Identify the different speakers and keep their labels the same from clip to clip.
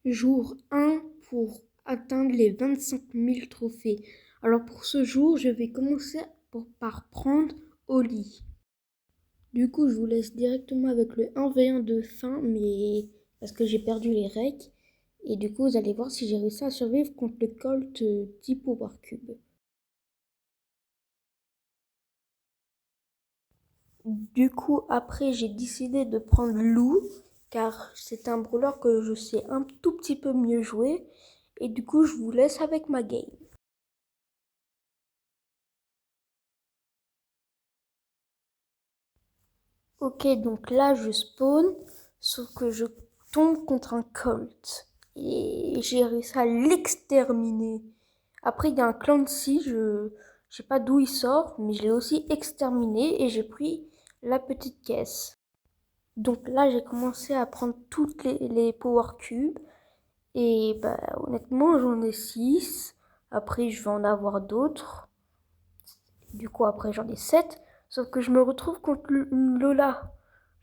Speaker 1: Jour 1 pour atteindre les 25 000 trophées. Alors pour ce jour, je vais commencer par prendre Oli. Du coup, je vous laisse directement avec le 1v1 de fin, mais parce que j'ai perdu les recs. Et du coup, vous allez voir si j'ai réussi à survivre contre le Colt 10 Power Cube. Du coup, après, j'ai décidé de prendre Lou, car c'est un brawler que je sais un tout petit peu mieux jouer. Et du coup, je vous laisse avec ma game. Ok, donc là, je spawn, sauf que je tombe contre un Colt. Et j'ai réussi à l'exterminer. Après, il y a un Clancy, je sais pas d'où il sort, mais je l'ai aussi exterminé et j'ai pris la petite caisse. Donc là, j'ai commencé à prendre toutes les Power Cubes. Et bah, honnêtement, j'en ai 6. Après, je vais en avoir d'autres. Du coup, après, j'en ai 7. Sauf que je me retrouve contre une Lola.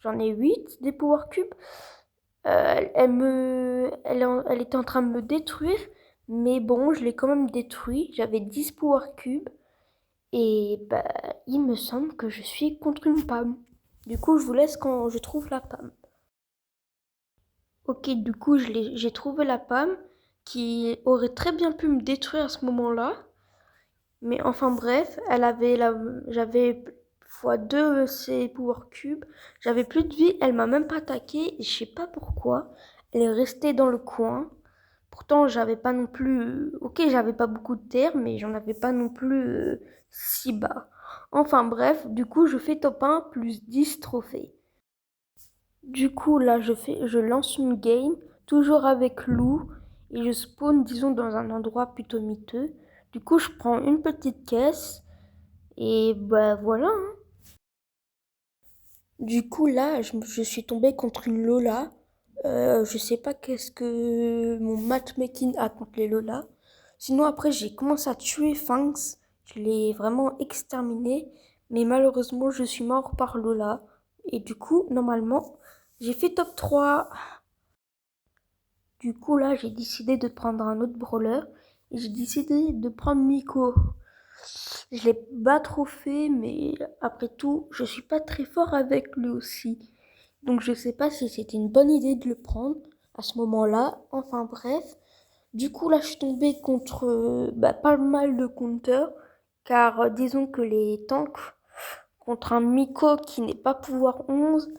Speaker 1: J'en ai 8 des Power Cubes. Elle était en train de me détruire. Mais bon, je l'ai quand même détruit. J'avais 10 Power Cubes. Et bah, il me semble que je suis contre une Pam. Du coup, je vous laisse quand je trouve la Pam. Ok, du coup, j'ai trouvé la Pam qui aurait très bien pu me détruire à ce moment-là. Mais enfin bref, j'avais x2 ses Power Cubes. J'avais plus de vie, elle m'a même pas attaqué. Et je sais pas pourquoi. Elle est restée dans le coin. Pourtant, j'avais pas non plus. Ok, j'avais pas beaucoup de terre, mais j'en avais pas non plus si bas. Enfin bref, du coup, je fais top 1 plus 10 trophées. Du coup, là, je lance une game, toujours avec Lou, et je spawn, disons, dans un endroit plutôt miteux. Du coup, je prends une petite caisse, et bah voilà, hein. Du coup, là, je suis tombée contre une Lola. Je sais pas qu'est-ce que mon matchmaking a contre les Lola. Sinon, après, j'ai commencé à tuer Fangs. Je l'ai vraiment exterminé. Mais malheureusement, je suis mort par Lola. Et du coup, normalement, j'ai fait top 3. Du coup, là, j'ai décidé de prendre un autre brawler. Et j'ai décidé de prendre Miko. Je l'ai pas trop fait, mais après tout, je suis pas très fort avec lui aussi. Donc je sais pas si c'était une bonne idée de le prendre à ce moment-là. Enfin bref. Du coup, là, je suis tombée contre pas mal de counters. Car disons que les tanks contre un Miko qui n'est pas pouvoir 11,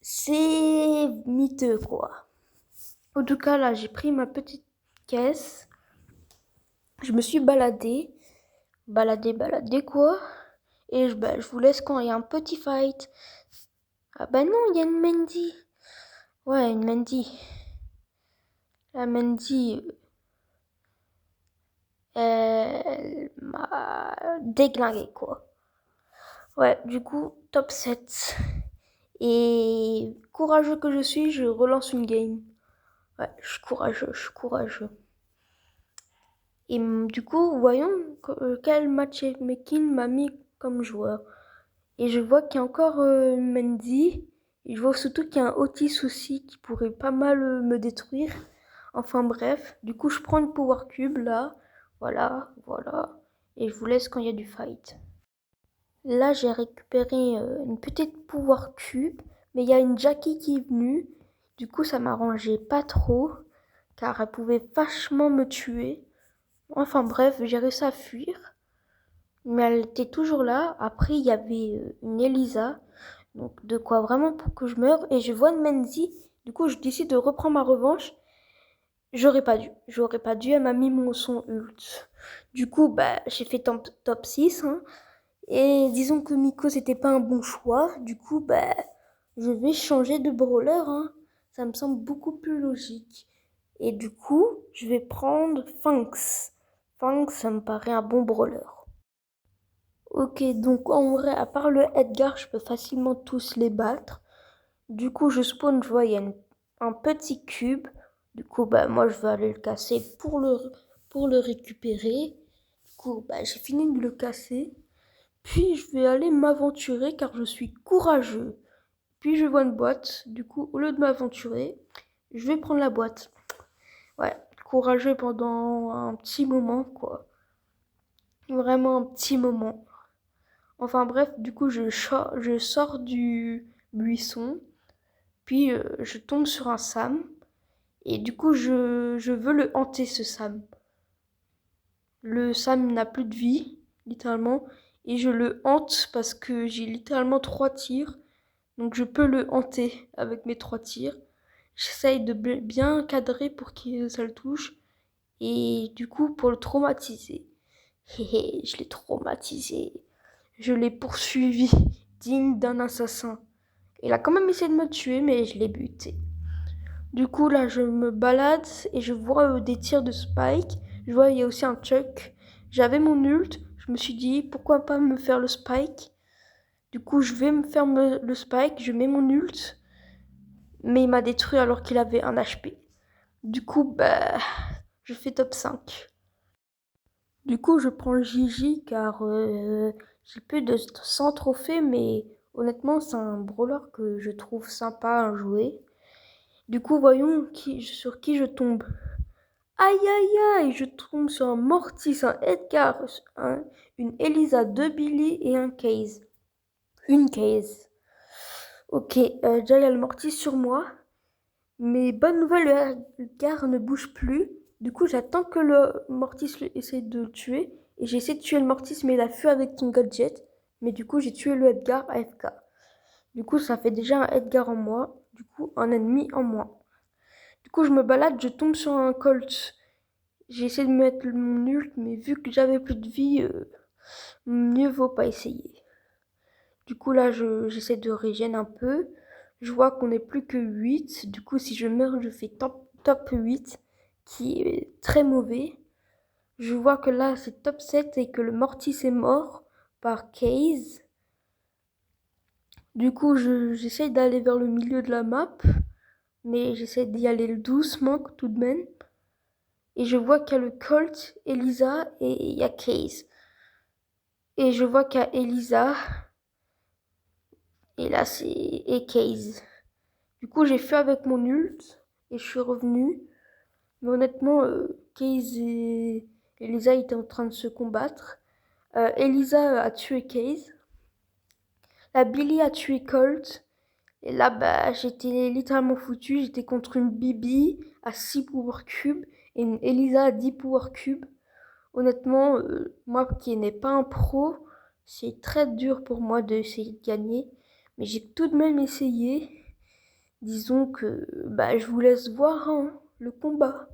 Speaker 1: c'est miteux quoi. En tout cas, là, j'ai pris ma petite caisse. Je me suis baladée quoi. Et je vous laisse quand il y a un petit fight. Ah bah non, il y a une Mandy. Ouais, une Mandy. La Mandy, elle m'a déglingué quoi. Ouais, du coup, top 7. Et courageux que je suis, je relance une game. Ouais, je suis courageux. Et du coup, voyons quel matchmaking m'a mis comme joueur. Et je vois qu'il y a encore Mendy. Et je vois surtout qu'il y a un Otis aussi qui pourrait pas mal me détruire. Enfin bref, du coup je prends une Power Cube là. Voilà. Et je vous laisse quand il y a du fight. Là j'ai récupéré une petite Power Cube. Mais il y a une Jackie qui est venue. Du coup ça m'arrangeait pas trop. Car elle pouvait vachement me tuer. Enfin bref, j'ai réussi à fuir. Mais elle était toujours là. Après, il y avait une Elisa. Donc, de quoi vraiment pour que je meure. Et je vois une Menzi. Du coup, je décide de reprendre ma revanche. J'aurais pas dû. J'aurais pas dû. Elle m'a mis son ult. Du coup, j'ai fait top 6. Hein. Et disons que Miko, c'était pas un bon choix. Du coup, je vais changer de brawler. Hein. Ça me semble beaucoup plus logique. Et du coup, je vais prendre Fangs. Fangs, ça me paraît un bon brawler. Ok, donc en vrai, à part le Edgar, je peux facilement tous les battre. Du coup, je spawn, je vois, il y a un petit cube. Du coup, moi, je vais aller le casser pour le récupérer. Du coup, j'ai fini de le casser. Puis, je vais aller m'aventurer car je suis courageux. Puis, je vois une boîte. Du coup, au lieu de m'aventurer, je vais prendre la boîte. Ouais, courageux pendant un petit moment, quoi. Vraiment un petit moment. Enfin bref, du coup, je sors du buisson, puis je tombe sur un Sam, et du coup, je veux le hanter, ce Sam. Le Sam n'a plus de vie, littéralement, et je le hante parce que j'ai littéralement 3 tirs, donc je peux le hanter avec mes 3 tirs. J'essaye de bien cadrer pour que ça le touche, et du coup, pour le traumatiser. Hé hé, je l'ai traumatisé. Je l'ai poursuivi, digne d'un assassin. Il a quand même essayé de me tuer, mais je l'ai buté. Du coup, là, je me balade et je vois des tirs de Spike. Je vois, il y a aussi un Chuck. J'avais mon ult. Je me suis dit, pourquoi pas me faire le Spike. Du coup, je vais me faire le Spike. Je mets mon ult. Mais il m'a détruit alors qu'il avait un HP. Du coup, bah, je fais top 5. Du coup, je prends le Gigi car j'ai plus de 100 trophées, mais honnêtement, c'est un brawler que je trouve sympa à jouer. Du coup, voyons sur qui je tombe. Aïe aïe aïe, je tombe sur un Mortis, un Edgar, une Elisa, 2 Billy et un Case. Une Case. Ok, déjà il y a le Mortis sur moi. Mais bonne nouvelle, le Edgar ne bouge plus. Du coup, j'attends que le Mortis essaie de le tuer. Et j'ai essayé de tuer le Mortis, mais il a fui avec son gadget. Mais du coup, j'ai tué le Edgar AFK. Du coup, ça fait déjà un Edgar en moi. Du coup, un ennemi en moins. Du coup, je me balade, je tombe sur un Colt. J'ai essayé de mettre mon ult, mais vu que j'avais plus de vie, mieux vaut pas essayer. Du coup, là, j'essaie de régénérer un peu. Je vois qu'on n'est plus que 8. Du coup, si je meurs, je fais top 8, qui est très mauvais. Je vois que là, c'est top 7 et que le Mortis est mort par Case. Du coup, j'essaie d'aller vers le milieu de la map, mais j'essaie d'y aller doucement tout de même. Et je vois qu'il y a le Colt, Elisa et il y a Case. Et je vois qu'il y a Elisa. Et là, c'est Case. Du coup, j'ai fait avec mon ult et je suis revenu. Mais honnêtement, Case et Elisa étaient en train de se combattre. Elisa a tué Case. La Billy a tué Colt. Et là, bah, j'étais littéralement foutu. J'étais contre une Bibi à 6 power cubes et une Elisa à 10 power cubes. Honnêtement, moi qui n'ai pas un pro, c'est très dur pour moi d'essayer de gagner. Mais j'ai tout de même essayé. Disons que bah, je vous laisse voir hein, le combat.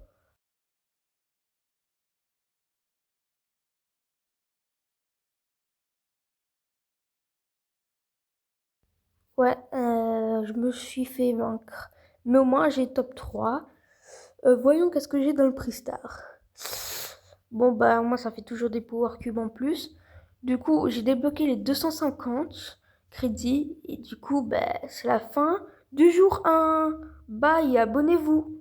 Speaker 1: Ouais, je me suis fait vaincre. Mais au moins j'ai top 3. Voyons qu'est-ce que j'ai dans le prix star. Bon bah moi ça fait toujours des power cubes en plus. Du coup j'ai débloqué les 250 crédits. Et du coup bah, c'est la fin du jour 1. Bye, abonnez-vous.